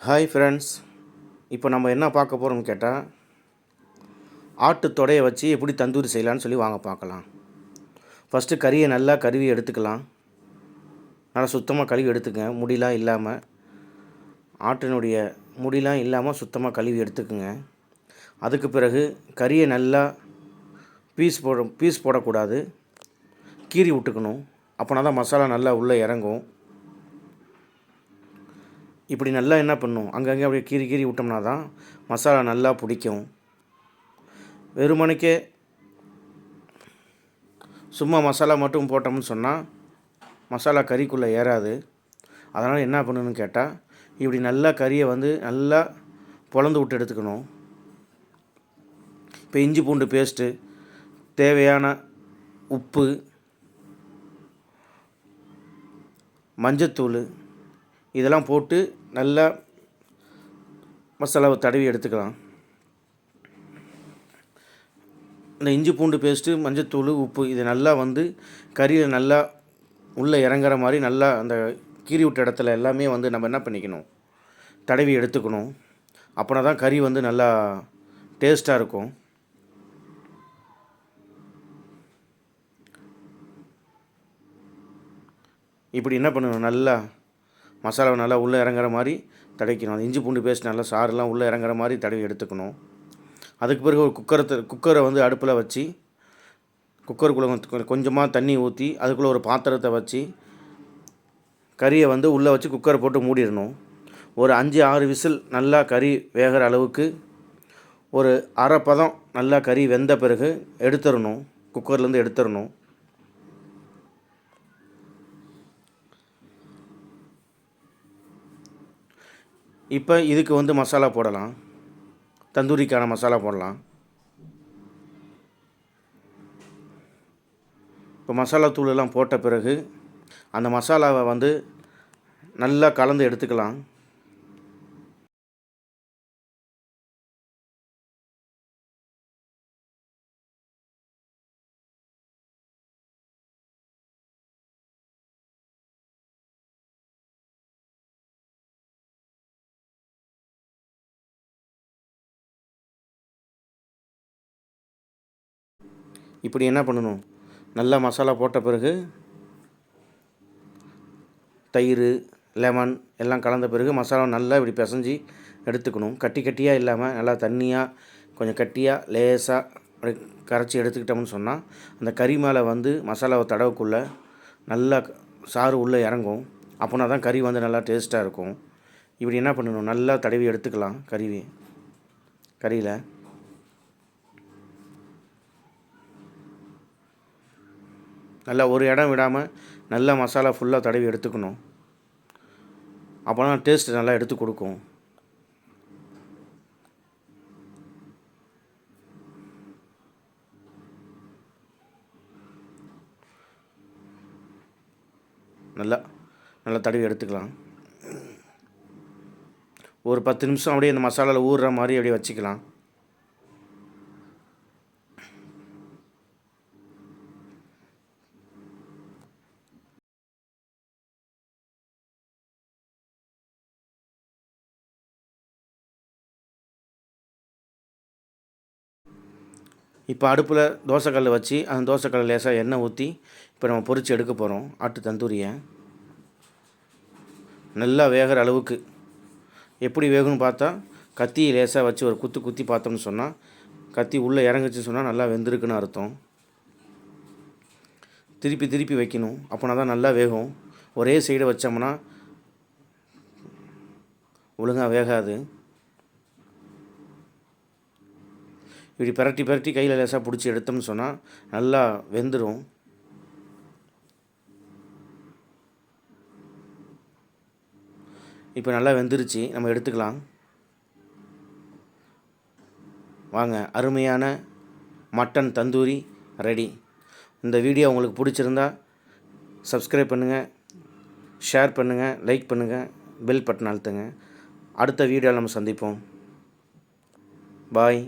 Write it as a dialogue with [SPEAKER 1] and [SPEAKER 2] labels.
[SPEAKER 1] Hi friends, இப்போ நம்ம என்ன பார்க்க போகிறோம்னு கேட்டால், ஆட்டு தொடையை வச்சு எப்படி தந்தூரி செய்யலான்னு சொல்லி வாங்க பார்க்கலாம். ஃபஸ்ட்டு கறியை நல்லா கழுவி எடுத்துக்கலாம். நல்லா சுத்தமாக கழுவி எடுத்துக்கங்க. முடியெலாம் இல்லாமல், ஆட்டினுடைய முடியெலாம் இல்லாமல் சுத்தமாக கழுவி எடுத்துக்குங்க. அதுக்கு பிறகு கறியை நல்லா பீஸ் போடக்கூடாது, கீறி விட்டுக்கணும். அப்போனா தான் மசாலா நல்லா உள்ளே இறங்கும். இப்படி நல்லா என்ன பண்ணணும், அங்கங்கே அப்படியே கீறி விட்டோம்னா தான் மசாலா நல்லா பிடிக்கும். வெறுமனைக்கே சும்மா மசாலா மட்டும் போட்டோம்னு சொன்னால் மசாலா கறிக்குள்ளே ஏறாது. அதனால் என்ன பண்ணணும்னு கேட்டால், இப்படி நல்லா கறியை நல்லா பொளந்து விட்டு எடுத்துக்கணும். இப்போ இஞ்சி பூண்டு பேஸ்ட்டு, தேவையான உப்பு, மஞ்சத்தூள் இதெல்லாம் போட்டு நல்லா மசாலாவை தடவி எடுத்துக்கலாம். இந்த இஞ்சி பூண்டு பேஸ்ட்டு, மஞ்சத்தூள், உப்பு இது நல்லா கறியில் நல்லா உள்ளே இறங்குற மாதிரி நல்லா அந்த கீறி விட்ட இடத்துல எல்லாமே நம்ம என்ன பண்ணிக்கணும், தடவி எடுத்துக்கணும். அப்போனா தான் கறி நல்லா டேஸ்ட்டாக இருக்கும். இப்படி என்ன பண்ணணும், நல்லா மசாலாவை நல்லா உள்ளே இறங்குற மாதிரி தடவிக்கணும். அந்த இஞ்சி பூண்டு பேஸ்ட் நல்லா சாறுலாம் உள்ளே இறங்குற மாதிரி தடவி எடுத்துக்கணும். அதுக்கு பிறகு ஒரு குக்கரை அடுப்பில் வச்சு, குக்கருக்குள்ளே கொஞ்சமாக தண்ணி ஊற்றி அதுக்குள்ளே ஒரு பாத்திரத்தை வச்சு கறியை உள்ளே வச்சு குக்கரை போட்டு மூடிடணும். ஒரு 5-6 விசில் நல்லா கறி வேகிற அளவுக்கு ஒரு அரை பதம் நல்லா கறி வெந்த பிறகு எடுத்துடணும், குக்கர்லேருந்து எடுத்துடணும். இப்போ இதுக்கு மசாலா போடலாம், தந்தூரிக்கான மசாலா போடலாம். இப்போ மசாலா தூளெல்லாம் போட்ட பிறகு அந்த மசாலாவை நல்லா கலந்து எடுத்துக்கலாம். இப்படி என்ன பண்ணணும், நல்லா மசாலா போட்ட பிறகு தயிர், லெமன் எல்லாம் கலந்த பிறகு மசாலா நல்லா இப்படி பிசைஞ்சி எடுத்துக்கணும். கட்டியாக இல்லாமல் நல்லா தண்ணியாக கொஞ்சம் கட்டியாக லேசாக அப்படி கரைச்சி எடுத்துக்கிட்டோம்னு சொன்னால் அந்த கறி மேலே மசாலாவை தடவுக்குள்ளே நல்லா சாறு உள்ளே இறங்கும். அப்போனா தான் கறி நல்லா டேஸ்ட்டாக இருக்கும். இப்படி என்ன பண்ணணும், நல்லா தடவி எடுத்துக்கலாம் கறியில். நல்லா ஒரு இடம் விடாமல் நல்லா மசாலா ஃபுல்லாக தடவி எடுத்துக்கணும். அப்போனா டேஸ்ட் நல்லா எடுத்து கொடுக்கும். நல்லா தடவி எடுத்துக்கலாம். ஒரு 10 நிமிஷம் அப்படியே இந்த மசாலாவில் ஊறுற மாதிரி அப்படியே வச்சுக்கலாம். இப்போ அடுப்பில் தோசைக்கல்லை வச்சு அந்த தோசைக்கல்லை லேசாக எண்ணெய் ஊற்றி இப்போ நம்ம பொரித்து எடுக்க போகிறோம் ஆட்டு தந்தூரியை. நல்லா வேகிற அளவுக்கு எப்படி வேகும்னு பார்த்தா, கத்தியை லேசாக வச்சு ஒரு குத்தி பார்த்தோம்னு சொன்னால் கத்தி உள்ளே இறங்குச்சுன்னு சொன்னால் நல்லா வெந்திருக்குன்னு அர்த்தம். திருப்பி வைக்கணும், அப்போனா தான் நல்லா வேகும். ஒரே சைடு வச்சோம்னா ஒழுங்காக வேகாது. இப்படி பிரட்டி கையில் லேசாக பிடிச்சி எடுத்தோம்னு சொன்னால் நல்லா வெந்துடும். இப்போ நல்லா வெந்துருச்சு, நம்ம எடுத்துக்கலாம். வாங்க, அருமையான மட்டன் தந்தூரி ரெடி. இந்த வீடியோ உங்களுக்கு பிடிச்சிருந்தா சப்ஸ்கிரைப் பண்ணுங்கள், ஷேர் பண்ணுங்கள், லைக் பண்ணுங்கள், பெல் பட்டன் அழுத்துங்க. அடுத்த வீடியோவில் நம்ம சந்திப்போம். பாய்.